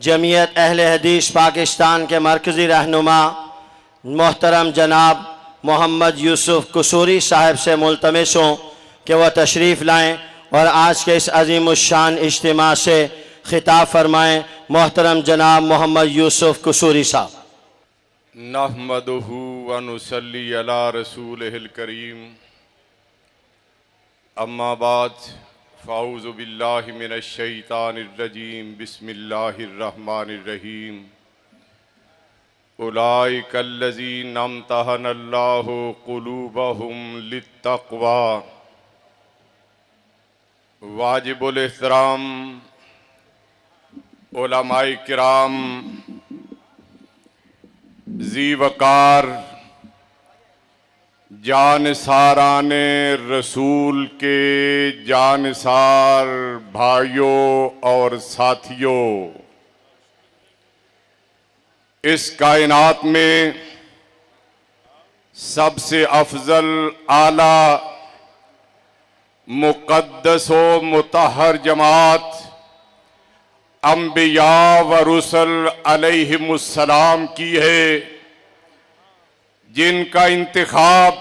جمعیت اہل حدیث پاکستان کے مرکزی رہنما محترم جناب محمد یوسف قصوری صاحب سے ملتمس ہوں کہ وہ تشریف لائیں اور آج کے اس عظیم الشان اجتماع سے خطاب فرمائیں۔ محترم جناب محمد یوسف قصوری صاحب۔ نحمدہ ونصلی علی رسولہ الکریم، اما بعد فاعوذ باللہ من الشیطان الرجیم، بسم اللہ الرحمن الرحیم۔ اولئک الذین امتحن اللہ قلوبہم للتقوی۔ واجب الاحترام علماء کرام، ذی وقار جانثاران رسول کے جانثار بھائیوں اور ساتھیوں، اس کائنات میں سب سے افضل، اعلیٰ، مقدس و مطہر جماعت انبیاء و رسل علیہم السلام کی ہے، جن کا انتخاب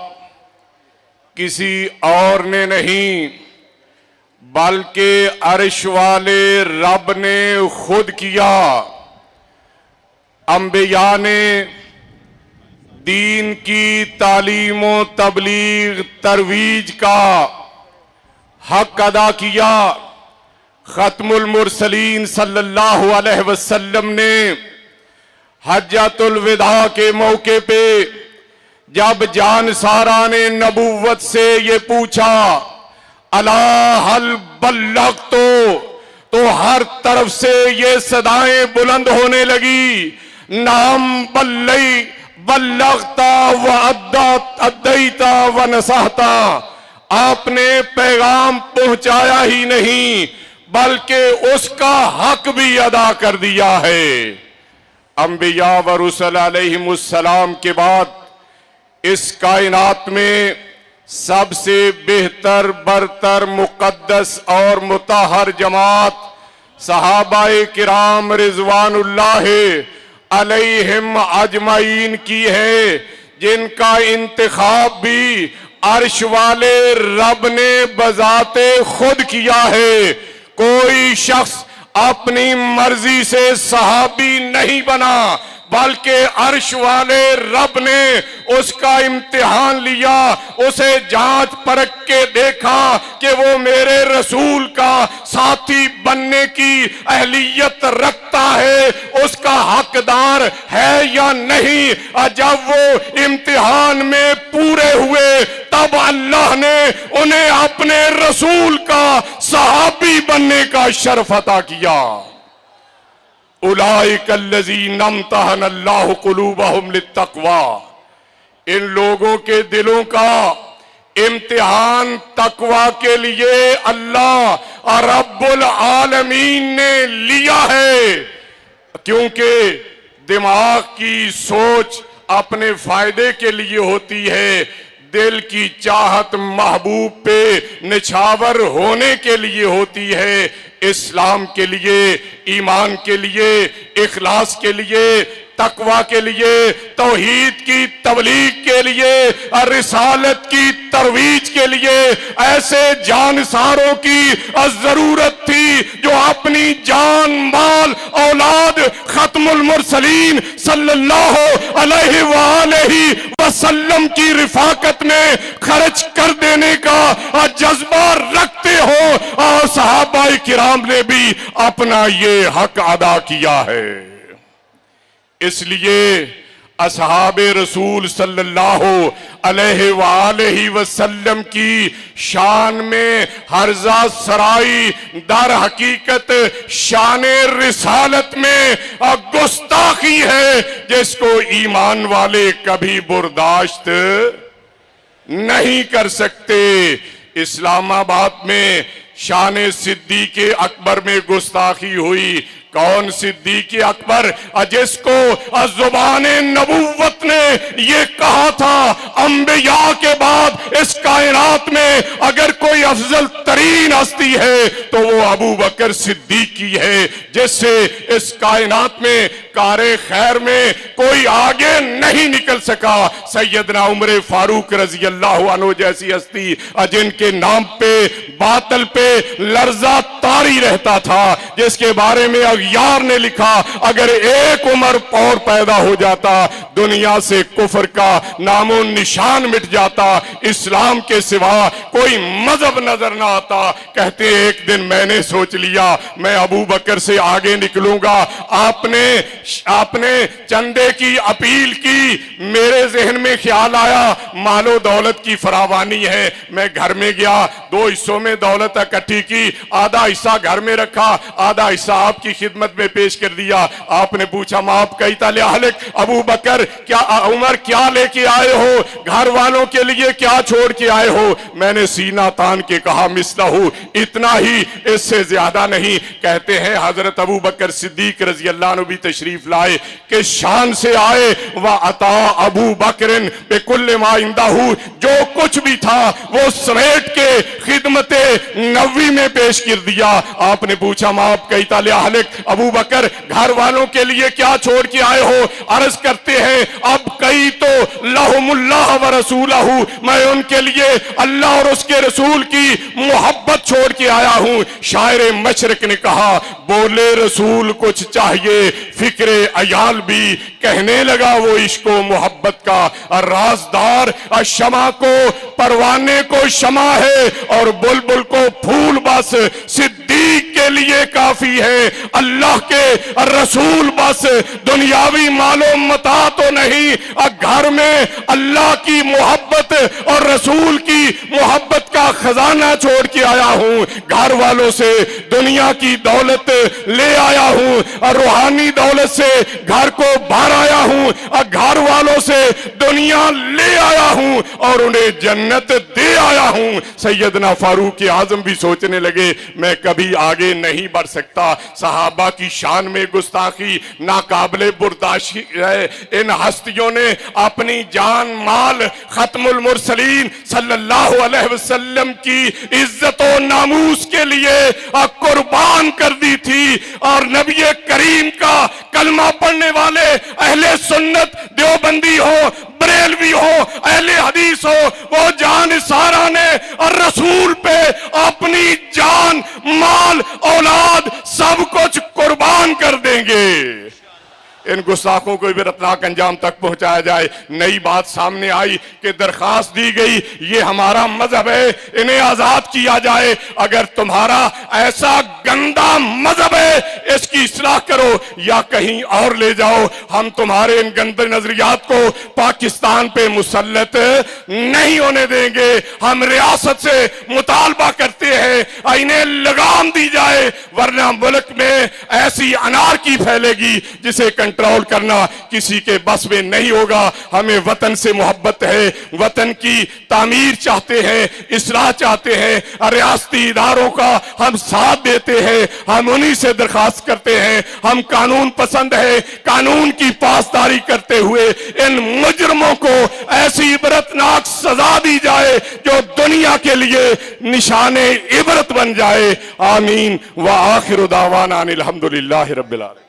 کسی اور نے نہیں بلکہ عرش والے رب نے خود کیا۔ انبیاء نے دین کی تعلیم و تبلیغ ترویج کا حق ادا کیا۔ ختم المرسلین صلی اللہ علیہ وسلم نے حجۃ الوداع کے موقع پہ جب جانثاران نبوت سے یہ پوچھا الا هل بلغت، تو ہر طرف سے یہ صدائیں بلند ہونے لگی، نعم بلغت وادیت ونصحت۔ آپ نے پیغام پہنچایا ہی نہیں بلکہ اس کا حق بھی ادا کر دیا ہے۔ انبیاء و رسل علیہم السلام کے بعد اس کائنات میں سب سے بہتر، برتر، مقدس اور مطہر جماعت صحابہ کرام رضوان اللہ علیہم اجمعین کی ہے، جن کا انتخاب بھی عرش والے رب نے بذات خود کیا ہے۔ کوئی شخص اپنی مرضی سے صحابی نہیں بنا بلکہ عرش والے رب نے اس کا امتحان لیا، اسے جانچ پرکھ کے دیکھا کہ وہ میرے رسول کا ساتھی بننے کی اہلیت رکھتا ہے، اس کا حقدار ہے یا نہیں۔ جب وہ امتحان میں پورے ہوئے تب اللہ نے انہیں اپنے رسول کا صحابی بننے کا شرف عطا کیا۔ اولئک الذین امتحن اللہ قلوبہم للتقوی، ان لوگوں کے دلوں کا امتحان تقوی کے لیے اللہ رب العالمین نے لیا ہے، کیونکہ دماغ کی سوچ اپنے فائدے کے لیے ہوتی ہے، دل کی چاہت محبوب پہ نچھاور ہونے کے لیے ہوتی ہے، اسلام کے لیے، ایمان کے لیے، اخلاص کے لیے، تقوی کے لیے، توحید کی تبلیغ کے لیے، رسالت کی ترویج کے لیے ایسے جانثاروں کی ضرورت تھی جو اپنی جان، مال، اولاد ختم المرسلین صلی اللہ علیہ وآلہ وسلم کی رفاقت میں خرچ کر دینے کا جذبہ رکھتے ہو، اور صحابہ کرام نے بھی اپنا یہ حق ادا کیا ہے۔ اس لیے اصحاب رسول صلی اللہ علیہ وآلہ وسلم کی شان میں ہرزہ سرائی در حقیقت شان رسالت میں گستاخی ہے، جس کو ایمان والے کبھی برداشت نہیں کر سکتے۔ اسلام آباد میں شان صدیق اکبر میں گستاخی ہوئی، कौन सिद्दीक अकबर जिसको ज़ुबान नबूवत ने ये कहा था अंबिया के बाद इस कायनात में अगर कोई अफजल तरीन हस्ती है तो वो अबू बकर सिद्दीकी है, जिससे इस कायनात में कारे खैर में कोई आगे नहीं निकल सका। सैयदना उमर फारूक रजी अल्लाह अन्हु जैसी हस्ती जिनके नाम पे बातल पे लर्जा तारी रहता था, जिसके बारे में अगयार ने लिखा अगर एक उमर और पैदा हो जाता दुनिया से कुफर का नामो निशान मिट जाता, इस्लाम के सिवा कोई मजहब नजर ना आता। कहते एक दिन मैंने सोच लिया मैं अबू बकर से आगे निकलूंगा। आपने चंदे की अपील की, मेरे जहन में ख्याल आया मालो दौलत की फरावानी है। मैं घर में गया, 2 हिस्सों में दौलत इकट्ठी की, आधा हिस्सा घर में रखा, आधा हिस्सा आपकी खिदमत में पेश कर दिया। आपने पूछा माफ कही ताले अबू बकर क्या उमर क्या लेके आए हो, घर वालों के लिए क्या छोड़ के आए हो? मैंने सीना तान के कहा मिस्लहू, इतना ही, इससे ज्यादा नहीं। कहते हैं हजरत अबू बकर सिद्दीक रजी अल्लाह अन्हु भी तशरीफ लाए कि शान से आए व अता अबू बकरिन बिकुल्ल मा इंदहू, जो कुछ भी था वो समेट के खिदमते नबी में पेश कर दिया। आपने पूछा माफ कही ताले अबू बकर घर वालों के लिए क्या छोड़ के आए हो? अर्ज करते हैं अब कई तो लहुमुल्लाह व रसूलहू, मैं उनके लिए अल्लाह और उसके रसूल की मोहब्बत छोड़ के आया हूं। शायर मशरक ने कहा बोले रसूल कुछ चाहिए फिक्रे अयाल भी, कहने लगा वो इश्को मोहब्बत का राजदार, शमा को परवाने को शमा है और बुलबुल को फूल बस, सिद्दीक के लिए काफी है अल्लाह के रसूल बस, दुनियावी मालो मता तो नहीं, घर में अल्लाह की मोहब्बत और रसूल की मोहब्बत का खजाना छोड़ के आया हूं। घर वालों से दुनिया की दौलत ले आया हूं और रूहानी दौलत से घर को भर आया हूं और घर वालों से दुनिया ले आया हूं और उन्हें जन्नत दे आया हूं। सैयदना फारूक आजम भी सोचने लगे मैं कभी आगे नहीं बढ़ सकता। सहाबा की शान में गुस्ताखी नाकाबिले बर्दाश्त है। इन हस्तियों ने अपनी जान माल खत्मुल मुरसलीन सल्लल्लाहु अलैहि वसल्लम की इज्जत और नामूस के लिए कुर्बान कर दी थी और नबी करीम का कलमा पढ़ने वाले अहले सुन्नत देवबंदी हो, बरेलवी हो, अहले हदीस हो, वो जान सारा ने और रसूल पे अपनी जान माल औलाद सब कुछ कुर्बान कर देंगे। इन गुस्ताखों को बेरतनाक अंजाम तक पहुंचाया जाए। नई बात सामने आई कि दरखास्त दी गई ये हमारा मजहब है, इन्हें आजाद किया जाए। अगर तुम्हारा ऐसा गंदा मजहब है इसकी इस्लाह करो या कहीं और ले जाओ, हम तुम्हारे इन गंदे नजरियात को पाकिस्तान पे मुसल्लत नहीं होने देंगे। हम रियासत से मुतालबा करते हैं इन्हें लगाम दी जाए, वरना मुल्क में ऐसी अनारकी फैलेगी जिसे कंट्रोल करना किसी के बस में नहीं होगा। हमें वतन से मोहब्बत है, वतन की तामीर चाहते हैं, इस्लाह चाहते हैं, रियासती इदारों का हम साथ देते हैं। हम उन्हीं से दरखास्त करते हैं, हम कानून पसंद है, कानून की पासदारी करते हुए इन मुजरमों को ऐसी इबरतनाक सजा दी जाए जो दुनिया के लिए निशाने इबरत बन जाए। आमीन व आखिर दावाना अनिल हम्दुलिल्लाहि रब्बिल आलमीन।